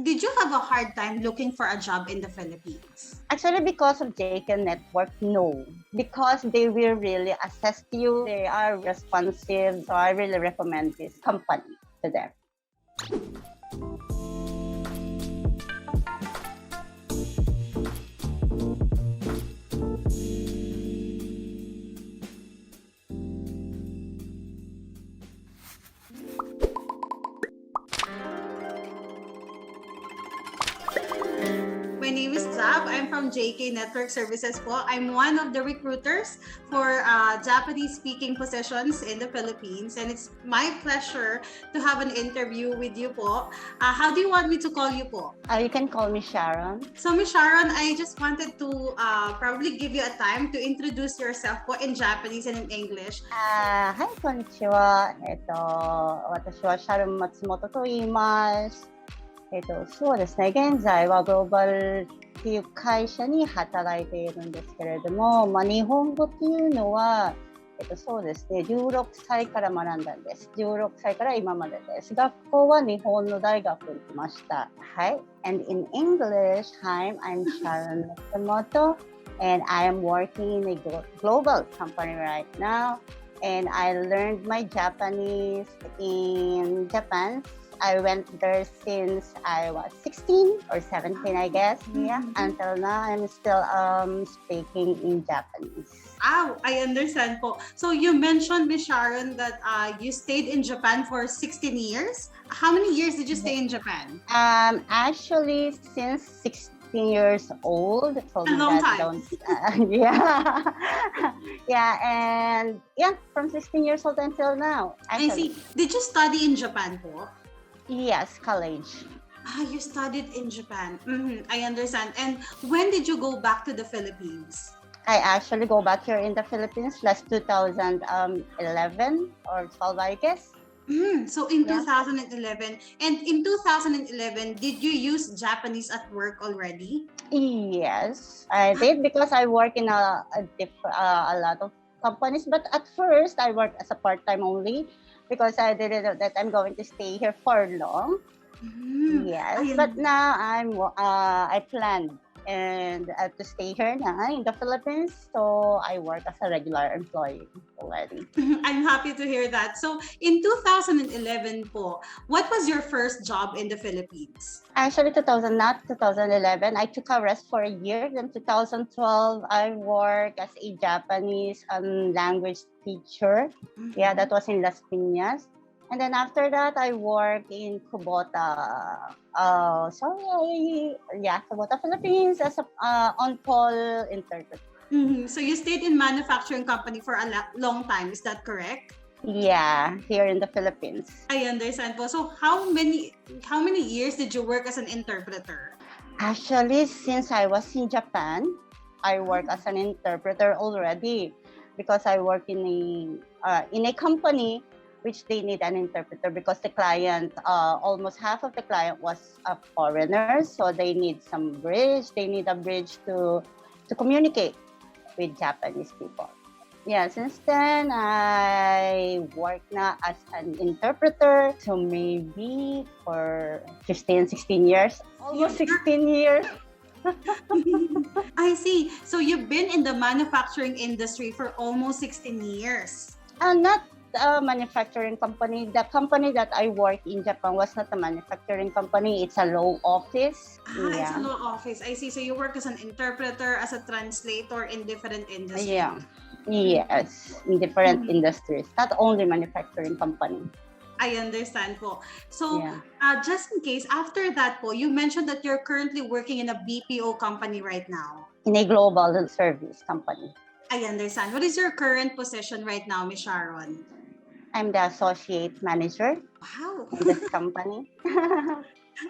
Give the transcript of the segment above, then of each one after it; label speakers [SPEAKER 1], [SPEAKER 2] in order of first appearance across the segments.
[SPEAKER 1] Did you have a hard time looking for a job in the Philippines?
[SPEAKER 2] Actually, because of JK Network, no. Because they will really assess you. They are responsive. So I really recommend this company to them.
[SPEAKER 1] My name is Zab. I'm from JK Network Services po. I'm one of the recruiters for Japanese-speaking positions in the Philippines. And it's my pleasure to have an interview with you po. How do you want me to call you po?
[SPEAKER 2] You can call me Sharon.
[SPEAKER 1] So, Miss Sharon, I just wanted to probably give you a time to introduce yourself po in Japanese and in English.
[SPEAKER 2] はい、こんにちは。私はシャロン松本と言います。そうですね、現在はグローバルっていう会社に働いているんですけれども、日本語っていうのは、そうですね、16歳から学んだんです。16歳から今までです。学校は日本の大学に行きました。はい。And in English, hi, I'm Sharon Matsumoto, and I am working in a global company right now. And I learned my Japanese in Japan. I went there since I was 16 or 17, I guess. Yeah, until now, I'm still speaking in Japanese.
[SPEAKER 1] I understand po. So you mentioned, Miss Sharon, that you stayed in Japan for 16 years. How many years did you stay in Japan?
[SPEAKER 2] Actually, since 16 years old.
[SPEAKER 1] A long time.
[SPEAKER 2] Yeah. Yeah, and yeah, from 16 years old until now.
[SPEAKER 1] I
[SPEAKER 2] Actually.
[SPEAKER 1] see. Did you study in Japan po?
[SPEAKER 2] Yes, college.
[SPEAKER 1] You studied in Japan. I understand. And when did you go back to the Philippines?
[SPEAKER 2] I actually go back here in the Philippines last 2011 or 12, I guess.
[SPEAKER 1] So in 2011, and in 2011, did you use Japanese at work already?
[SPEAKER 2] Yes, I did because I work in a lot of companies. But at first, I worked as a part-time only because I didn't know that I'm going to stay here for long. Yes, but now I plan and to stay here now in the Philippines. So I work as a regular employee already.
[SPEAKER 1] I'm happy to hear that. So in 2011 po, what was your first job in the Philippines?
[SPEAKER 2] Actually, not 2011. I took a rest for a year. Then 2012, I worked as a Japanese language teacher. Yeah, that was in Las Piñas. And then after that, I worked in Kubota. Kubota, Philippines as a on-call interpreter.
[SPEAKER 1] So you stayed in manufacturing company for a long time. Is that correct?
[SPEAKER 2] Yeah, here in the Philippines.
[SPEAKER 1] I understand po. So how many years did you work as an interpreter?
[SPEAKER 2] Actually, since I was in Japan, I work as an interpreter already because I work in a company which they need an interpreter because the client, almost half of the client was a foreigner, so they need some bridge. They need a bridge to communicate with Japanese people. Yeah, since then, I work now as an interpreter, so maybe for 15, 16 years. Almost 16 years.
[SPEAKER 1] I see. So you've been in the manufacturing industry for almost 16 years.
[SPEAKER 2] Not a manufacturing company. The company that I worked in Japan was not a manufacturing company. It's a law office.
[SPEAKER 1] It's a law office. I see. So you work as an interpreter, as a translator in different industries.
[SPEAKER 2] Yeah. Yes, in different industries. Not only manufacturing company.
[SPEAKER 1] I understand po. So, just in case, after that po, you mentioned that you're currently working in a BPO company right now.
[SPEAKER 2] In a global service company.
[SPEAKER 1] I understand. What is your current position right now, Ms. Sharon?
[SPEAKER 2] I'm the associate manager.
[SPEAKER 1] Wow.
[SPEAKER 2] In this company.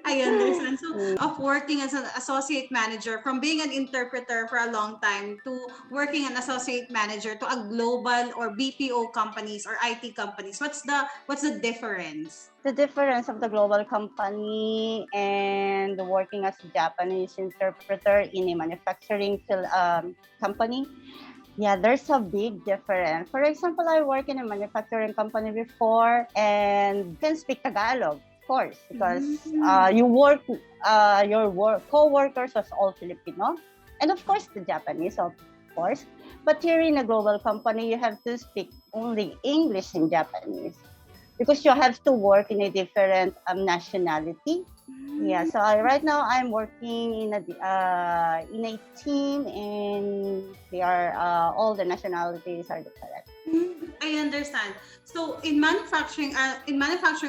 [SPEAKER 1] I understand. So, of working as an associate manager, from being an interpreter for a long time to working an associate manager to a global or BPO companies or IT companies, what's the difference?
[SPEAKER 2] The difference of the global company and working as a Japanese interpreter in a manufacturing company. Yeah, there's a big difference. For example, I work in a manufacturing company before and can speak Tagalog course, because
[SPEAKER 1] Mm.
[SPEAKER 2] your co-workers was all Filipino, and of course the Japanese, of course. But here in a global company, you have to speak only English and Japanese because you have to work in a different nationality. Yeah, so right now I'm working in a team, and they are all the nationalities are different.
[SPEAKER 1] I understand. So in manufacturing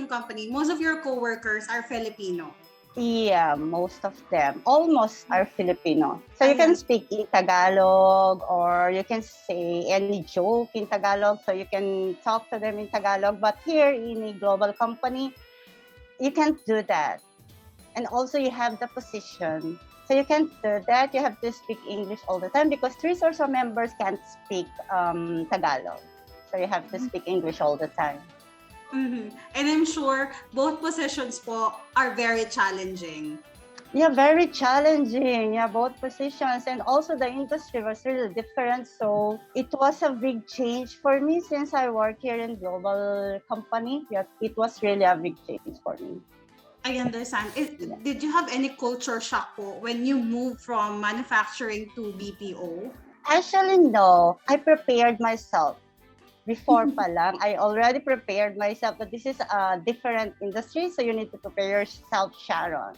[SPEAKER 1] company, most of your coworkers are Filipino.
[SPEAKER 2] Yeah, most of them, almost are Filipino. So you can
[SPEAKER 1] Ayan.
[SPEAKER 2] speak in Tagalog, or you can say any joke in Tagalog, so you can talk to them in Tagalog. But here in a global company, you can't do that. And also you have the position. So you can't do that. You have to speak English all the time because resource members can't speak Tagalog. So you have to speak English all the time.
[SPEAKER 1] And I'm sure both positions po are very challenging.
[SPEAKER 2] Yeah, very challenging. Yeah, both positions, and also the industry was really different. So it was a big change for me since I work here in global company. Yeah, it was really a big change for me.
[SPEAKER 1] I understand.
[SPEAKER 2] Yeah.
[SPEAKER 1] Did you have any culture shock po when you moved from manufacturing to BPO?
[SPEAKER 2] Actually, no. I prepared myself. Before pa lang, I already prepared myself that this is a different industry, so you need to prepare yourself, Sharon.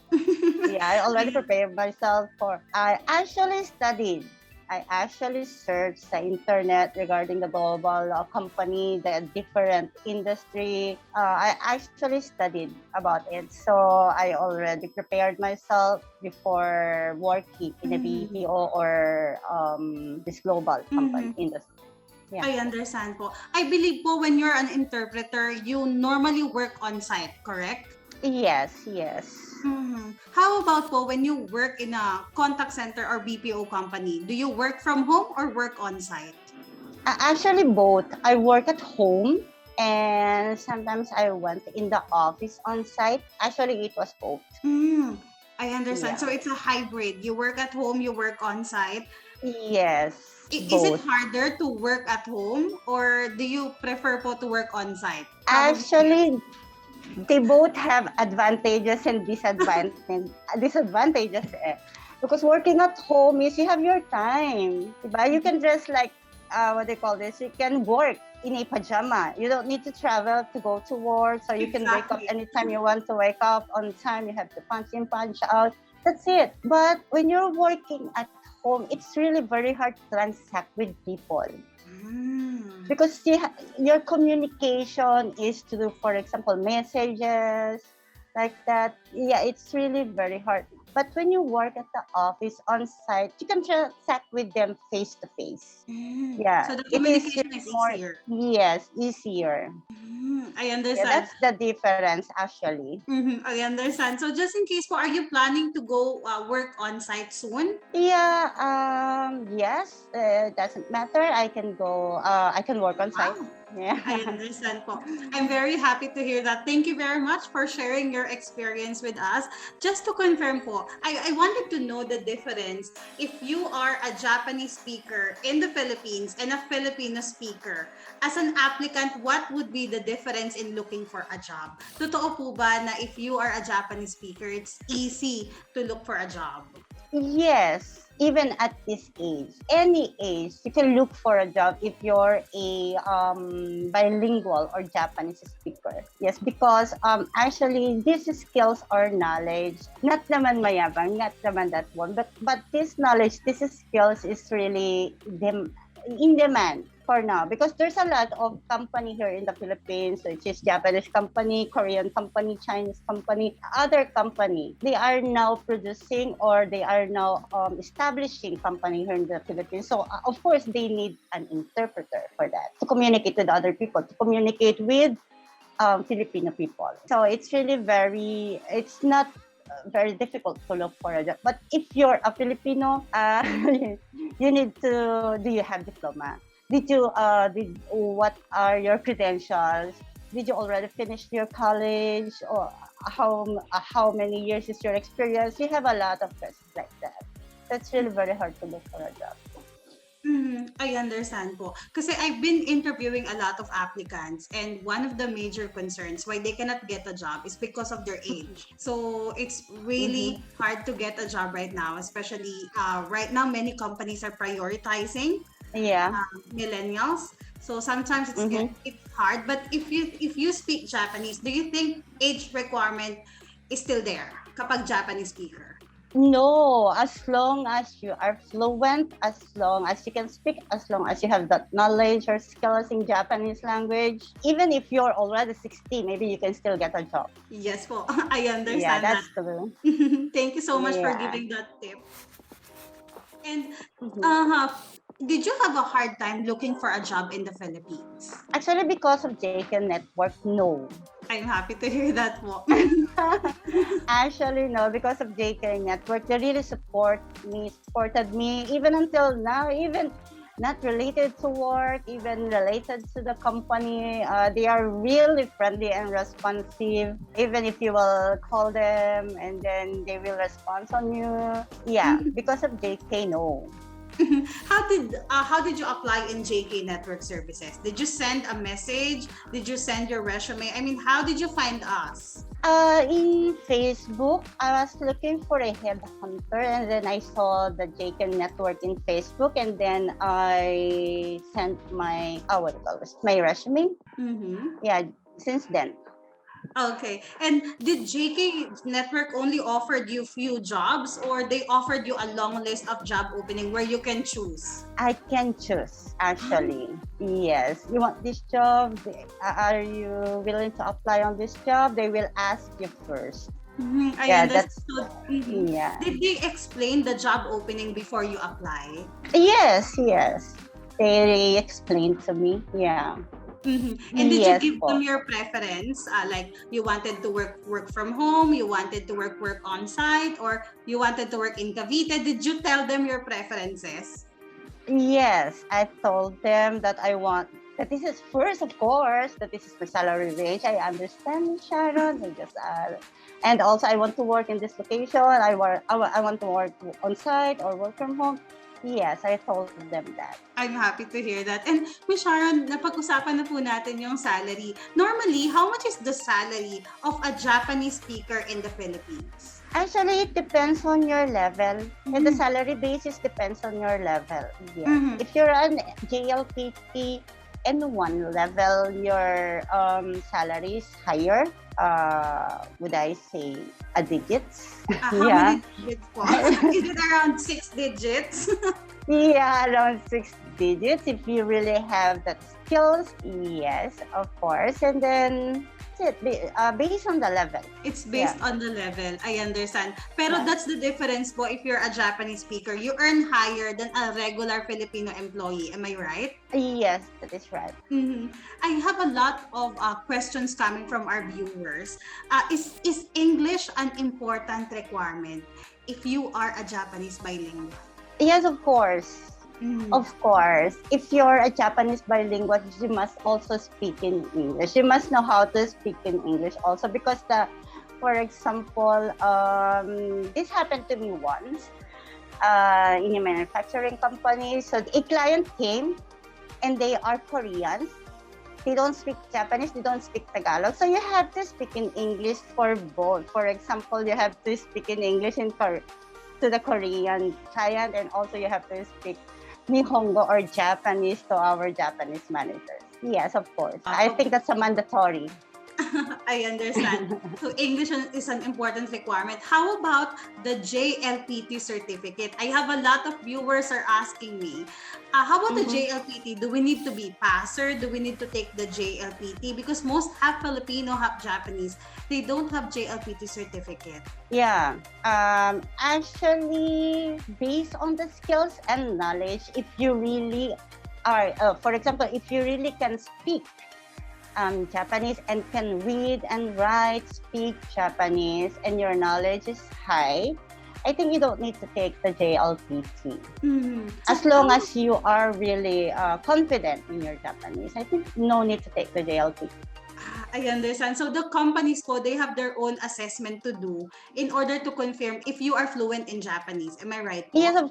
[SPEAKER 2] Yeah, I already prepared myself for. I actually searched the internet regarding the global company, the different industry. I actually studied about it, so I already prepared myself before working in a
[SPEAKER 1] Mhm.
[SPEAKER 2] BPO or this global company
[SPEAKER 1] Mhm.
[SPEAKER 2] industry. Yeah.
[SPEAKER 1] I understand po. I believe po when you're an interpreter, you normally work on site, correct?
[SPEAKER 2] Yes, yes.
[SPEAKER 1] How about po when you work in a contact center or BPO company? Do you work from home or work on site?
[SPEAKER 2] Actually, both. I work at home, and sometimes I went in the office on site. Actually, it was both.
[SPEAKER 1] Mm, I understand.
[SPEAKER 2] Yeah.
[SPEAKER 1] So it's a hybrid. You work at home, you work on site.
[SPEAKER 2] Yes,
[SPEAKER 1] Is it
[SPEAKER 2] both.
[SPEAKER 1] harder to work at home or do you prefer po to work on site? Probably yes.
[SPEAKER 2] Actually, they both have advantages and disadvantages. Because working at home is you have your time. Diba? You can just like, what they call this, you can work in a pajama. You don't need to travel to go to work. So you can wake up
[SPEAKER 1] Exactly.
[SPEAKER 2] anytime you want to wake up on time. You have to punch in, punch out. That's it. But when you're working at home, it's really very hard to transact with people
[SPEAKER 1] Mm.
[SPEAKER 2] because your communication is to do, for example, messages like that. Yeah, it's really very hard. But when you work at the office on site, you can transact with them face to face.
[SPEAKER 1] So
[SPEAKER 2] Yeah,
[SPEAKER 1] the
[SPEAKER 2] it is
[SPEAKER 1] communication is
[SPEAKER 2] more,
[SPEAKER 1] easier.
[SPEAKER 2] yes, easier.
[SPEAKER 1] I
[SPEAKER 2] Yeah,
[SPEAKER 1] understand.
[SPEAKER 2] that's the difference actually.
[SPEAKER 1] I understand. So just in case po, are you planning to go work on site soon?
[SPEAKER 2] Yeah, yes, doesn't matter. I can work on site.
[SPEAKER 1] Wow. I
[SPEAKER 2] Yeah.
[SPEAKER 1] understand po. I'm very happy to hear that. Thank you very much for sharing your experience with us. Just to confirm po, I wanted to know the difference if you are a Japanese speaker in the Philippines and a Filipino speaker. As an applicant, what would be the difference in looking for a job? Totoo po ba na if you are a Japanese speaker, it's easy to look for a job?
[SPEAKER 2] Yes, even at this age, any age, you can look for a job if you're a bilingual or Japanese speaker. Yes, because actually these skills or knowledge, not naman mayabang, not naman that one, but this knowledge, this skills is really in demand for now because there's a lot of company here in the Philippines, which is Japanese company, Korean company, Chinese company, other company. They are now producing or they are now establishing company here in the Philippines. So of course they need an interpreter for that to communicate with other people, to communicate with Filipino people. So it's not very difficult to look for a job. But if you're a Filipino, you need to, do you have diploma? What are your credentials? Did you already finish your college? Or how many years is your experience? You have a lot of questions like that. That's really very hard to look for a job.
[SPEAKER 1] I understand po. Kasi I've been interviewing a lot of applicants, and one of the major concerns why they cannot get a job is because of their age. So it's really
[SPEAKER 2] Mm-hmm.
[SPEAKER 1] hard to get a job right now, especially right now many companies are prioritizing
[SPEAKER 2] Yeah.
[SPEAKER 1] millennials. So sometimes
[SPEAKER 2] Mm-hmm.
[SPEAKER 1] it's hard. But if you speak Japanese, do you think age requirement is still there kapag Japanese speaker?
[SPEAKER 2] No, as long as you are fluent, as long as you can speak, as long as you have that knowledge or skills in Japanese language, even if you're already 60, maybe you can still get a job.
[SPEAKER 1] Yes po, I
[SPEAKER 2] Yeah,
[SPEAKER 1] understand that.
[SPEAKER 2] that's true.
[SPEAKER 1] Thank you so much for
[SPEAKER 2] Yeah.
[SPEAKER 1] giving that tip. And
[SPEAKER 2] Mhm.
[SPEAKER 1] uh, did you have a hard time looking for a job in the Philippines?
[SPEAKER 2] Actually, because of JK Network, no.
[SPEAKER 1] I'm happy to hear that po.
[SPEAKER 2] Actually, no, because of JK Network, they really supported me, even until now, even not related to work, even related to the company. They are really friendly and responsive, even if you will call them and then they will respond on you. Yeah, because of JK, no.
[SPEAKER 1] How did you apply in JK Network Services? Did you send a message? Did you send your resume? I mean, how did you find us?
[SPEAKER 2] In Facebook, I was looking for a headhunter, and then I saw the JK Network in Facebook, and then I sent my what do you call this, my resume.
[SPEAKER 1] Mm-hmm.
[SPEAKER 2] Yeah, since then.
[SPEAKER 1] Okay. And did JK Network only offered you few jobs, or they offered you a long list of job opening where you can choose?
[SPEAKER 2] I can choose actually. Yes, you want this job? Are you willing to apply on this job? They will ask you first.
[SPEAKER 1] I
[SPEAKER 2] Yeah,
[SPEAKER 1] understand.
[SPEAKER 2] that's
[SPEAKER 1] So,
[SPEAKER 2] yeah.
[SPEAKER 1] did they explain the job opening before you apply?
[SPEAKER 2] Yes, yes. They explained to me. Yeah.
[SPEAKER 1] And did you
[SPEAKER 2] Yes,
[SPEAKER 1] give them
[SPEAKER 2] po.
[SPEAKER 1] your preference? Like you wanted to work from home, you wanted to work on site, or you wanted to work in Cavite? Did you tell them your preferences?
[SPEAKER 2] Yes, I told them that I want that this is first, of course, that this is my salary range. I understand, Sharon. And also I want to work in this location. I want to work on site or work from home. Yes, I told them that.
[SPEAKER 1] I'm happy to hear that. And Miss Sharon, napag-usapan na po natin yung salary. Normally, how much is the salary of a Japanese speaker in the Philippines?
[SPEAKER 2] Actually, it depends on your level. And the
[SPEAKER 1] Mm-hmm.
[SPEAKER 2] salary basis depends on your level. Yes.
[SPEAKER 1] Mm-hmm.
[SPEAKER 2] If you're an JLPT N1 level, your salary is higher. Would I say a digits?
[SPEAKER 1] How
[SPEAKER 2] Yeah.
[SPEAKER 1] many digits po? Is it around 6 digits?
[SPEAKER 2] Yeah, around 6 digits. If you really have that skills, yes, of course. And then that's it. Based on the level.
[SPEAKER 1] It's
[SPEAKER 2] Yeah.
[SPEAKER 1] based on the level. I understand. Pero
[SPEAKER 2] Yeah.
[SPEAKER 1] that's the difference po if you're a Japanese speaker. You earn higher than a regular Filipino employee. Am I right?
[SPEAKER 2] Yes, that is right.
[SPEAKER 1] I have a lot of questions coming from our viewers. Is English an important requirement if you are a Japanese bilingual?
[SPEAKER 2] Yes, of course.
[SPEAKER 1] Mhm.
[SPEAKER 2] Of course. If you're a Japanese bilingual, you must also speak in English. You must know how to speak in English also because for example, this happened to me once in a manufacturing company. So a client came and they are Koreans. They don't speak Japanese, they don't speak Tagalog. So you have to speak in English for both. For example, you have to speak in English to the Korean client, and also you have to speak Nihongo or Japanese to our Japanese managers. Yes, of course. I think
[SPEAKER 1] Okay.
[SPEAKER 2] that's a mandatory.
[SPEAKER 1] I understand. So English is an important requirement. How about the JLPT certificate? I have a lot of viewers are asking me, how about the
[SPEAKER 2] Mhm.
[SPEAKER 1] JLPT? Do we need to be passer? Do we need to take the JLPT? Because most have Filipino, have Japanese. They don't have JLPT certificate.
[SPEAKER 2] Yeah. Actually, based on the skills and knowledge, if you really are, for example, if you really can speak Japanese and can read and write, speak Japanese, and your knowledge is high, I think you don't need to take the JLPT.
[SPEAKER 1] So
[SPEAKER 2] As long as you are really confident in your Japanese, I think no need to take the JLPT.
[SPEAKER 1] I understand. So the companies po, they have their own assessment to do in order to confirm if you are fluent in Japanese. Am I right
[SPEAKER 2] Yes,
[SPEAKER 1] po?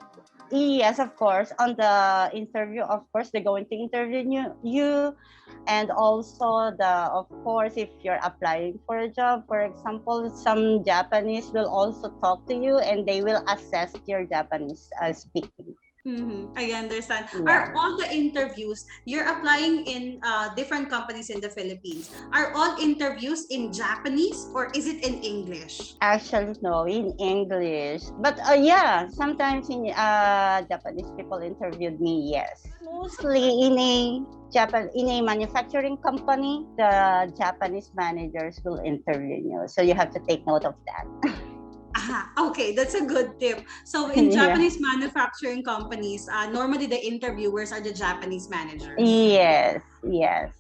[SPEAKER 2] Yes, of course. On the interview, of course, they're going to interview you, and also of course, if you're applying for a job, for example, some Japanese will also talk to you, and they will assess your Japanese speaking.
[SPEAKER 1] I understand.
[SPEAKER 2] Yeah.
[SPEAKER 1] Are all the interviews you're applying in different companies in the Philippines? Are all interviews in Japanese or is it in English?
[SPEAKER 2] Actually, no, in English. But yeah, sometimes in Japanese people interviewed me. Yes, mostly in a manufacturing company, the Japanese managers will interview you. So you have to take note of that.
[SPEAKER 1] Okay, that's a good tip. So in
[SPEAKER 2] Yeah.
[SPEAKER 1] Japanese manufacturing companies, normally the interviewers are the Japanese managers.
[SPEAKER 2] Yes. Yes.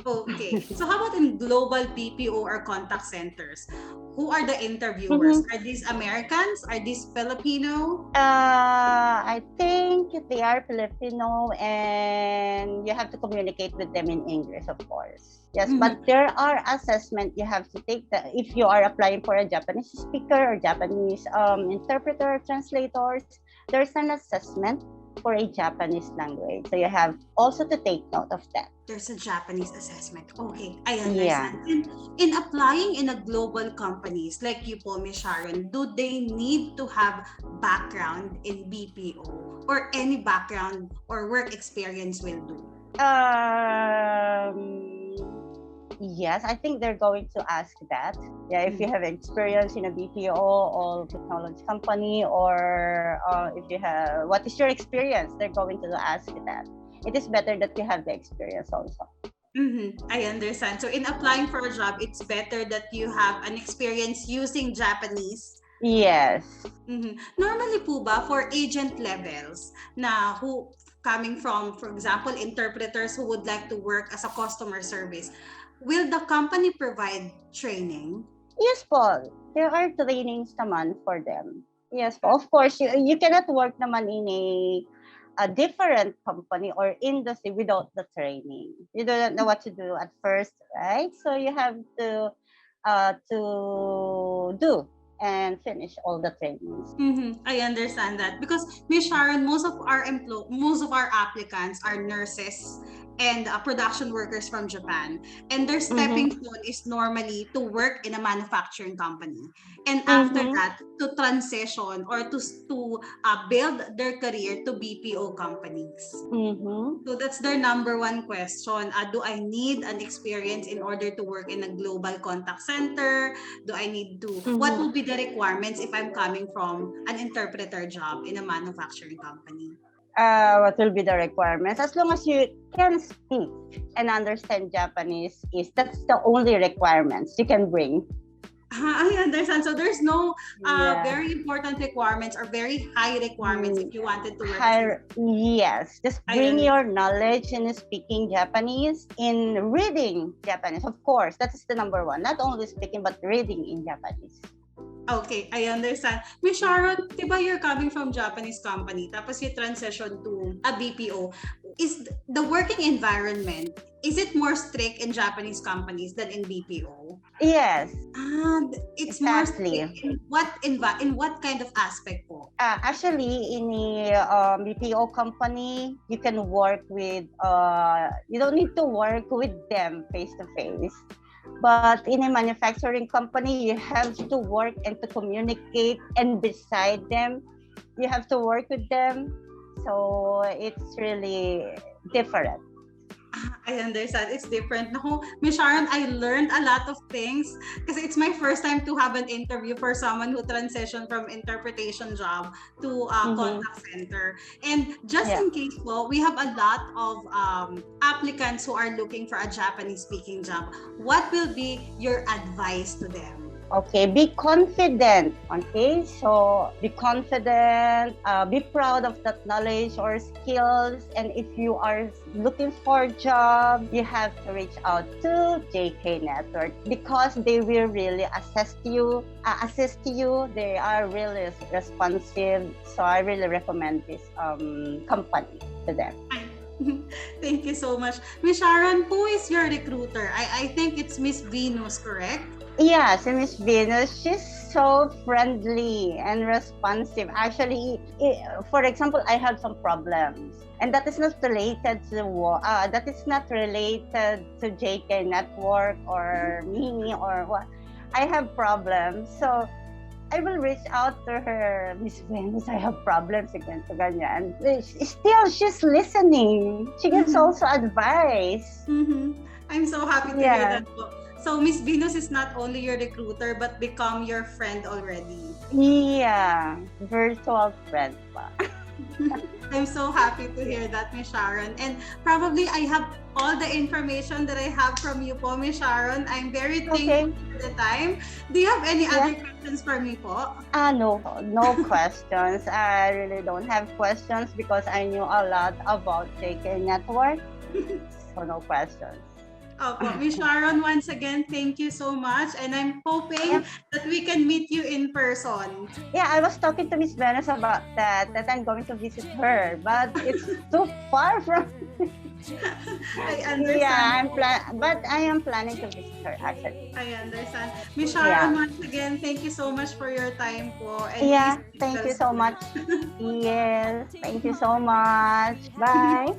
[SPEAKER 1] Okay. So how about in global BPO or contact centers? Who are the interviewers?
[SPEAKER 2] Mhm.
[SPEAKER 1] Are these Americans? Are these Filipino?
[SPEAKER 2] I think they are Filipino, and you have to communicate with them in English, of course. Yes, but
[SPEAKER 1] Mhm.
[SPEAKER 2] there are assessment you have to take that if you are applying for a Japanese speaker or Japanese interpreter or translators. There's an assessment for a Japanese language, so you have also to take note of that.
[SPEAKER 1] There's a Japanese assessment. Okay, I
[SPEAKER 2] Yeah.
[SPEAKER 1] understand. In applying in a global companies like you po, Miss Sharon, do they need to have background in BPO or any background or work experience will do?
[SPEAKER 2] Yes, I think they're going to ask that. Yeah, if you have experience in a BPO or technology company, or if you have, what is your experience? They're going to ask that. It is better that you have the experience also.
[SPEAKER 1] I understand. So in applying for a job, it's better that you have an experience using Japanese.
[SPEAKER 2] Yes.
[SPEAKER 1] Normally po ba for agent levels na who coming from, for example, interpreters who would like to work as a customer service, will the company provide training?
[SPEAKER 2] Yes, Paul. There are trainings naman for them. Yes, po. Of course, you cannot work naman in a different company or industry without the training. You don't know what to do at first, right? So you have to do and finish all the trainings.
[SPEAKER 1] I understand that because Miss Sharon, most of our applicants are nurses and production workers from Japan, and their stepping
[SPEAKER 2] Mm-hmm.
[SPEAKER 1] stone is normally to work in a manufacturing company, and after
[SPEAKER 2] Mm-hmm.
[SPEAKER 1] that to transition or to build their career to BPO companies.
[SPEAKER 2] Mm-hmm.
[SPEAKER 1] So that's their number one question. Do I need an experience in order to work in a global contact center? Do I need to, what
[SPEAKER 2] Mm-hmm.
[SPEAKER 1] will be the requirements if I'm coming from an interpreter job in a manufacturing company?
[SPEAKER 2] What will be the requirements? As long as you can speak and understand Japanese, that's the only requirements you can bring.
[SPEAKER 1] I understand. So there's no
[SPEAKER 2] Yeah.
[SPEAKER 1] very important requirements or very high requirements if you wanted to work as an
[SPEAKER 2] Yes, just
[SPEAKER 1] I
[SPEAKER 2] bring your
[SPEAKER 1] understand.
[SPEAKER 2] knowledge in speaking Japanese, in reading Japanese. Of course, that is the number one. Not only speaking, but reading in Japanese.
[SPEAKER 1] Okay, I understand. Miss Sharon, di ba you're coming from Japanese company, tapos you transition to a BPO. Is the working environment, is it more strict in Japanese companies than in BPO?
[SPEAKER 2] Yes,
[SPEAKER 1] And it's more strict
[SPEAKER 2] exactly.
[SPEAKER 1] in what kind of aspect po?
[SPEAKER 2] Actually, in a BPO company, you can work with, you don't need to work with them face to face. But in a manufacturing company, you have to work and to communicate, and beside them, you have to work with them. So it's really different.
[SPEAKER 1] I understand. It's different. No, Miss Sharon, I learned a lot of things kasi it's my first time to have an interview for someone who transitioned from interpretation job to
[SPEAKER 2] Mm-hmm.
[SPEAKER 1] contact center. And just
[SPEAKER 2] Yeah.
[SPEAKER 1] in case po, we have a lot of applicants who are looking for a Japanese speaking job. What will be your advice to them?
[SPEAKER 2] Okay, be confident. Okay, so be confident, be proud of that knowledge or skills. And if you are looking for a job, you have to reach out to JK Network because they will really assist you. They are really responsive. So I really recommend this company to them.
[SPEAKER 1] Thank you so much. Miss Sharon, who is your recruiter? I think it's Miss Venus, correct?
[SPEAKER 2] Yeah, so Miss Venus, she's so friendly and responsive. Actually, for example, I have some problems, and that is not related to JK Network or me or what. I have problems, so I will reach out to her, Miss Venus, I have problems, ganito, ganyan. Still, she's listening. She gives also advice.
[SPEAKER 1] I'm so happy to hear
[SPEAKER 2] Yeah.
[SPEAKER 1] that po. So, Miss Venus is not only your recruiter, but become your friend already.
[SPEAKER 2] Yeah, virtual friend pa.
[SPEAKER 1] I'm so happy to hear that, Miss Sharon. And probably I have all the information that I have from you po, Miss Sharon. I'm very thankful for the time. Do you have any other questions for me po?
[SPEAKER 2] No questions. I really don't have questions because I knew a lot about JK Network. So no questions.
[SPEAKER 1] Opo, Miss Sharon, once again, thank you so much. And I'm hoping that we can meet you in person.
[SPEAKER 2] Yeah, I was talking to Miss Venus about that I'm going to visit her, but it's too far from.
[SPEAKER 1] I understand.
[SPEAKER 2] Yeah, but I am planning to visit her actually.
[SPEAKER 1] I understand. Miss Sharon, once again, thank you so much for your time po. And
[SPEAKER 2] thank you so much. Yes, thank you so much. Bye.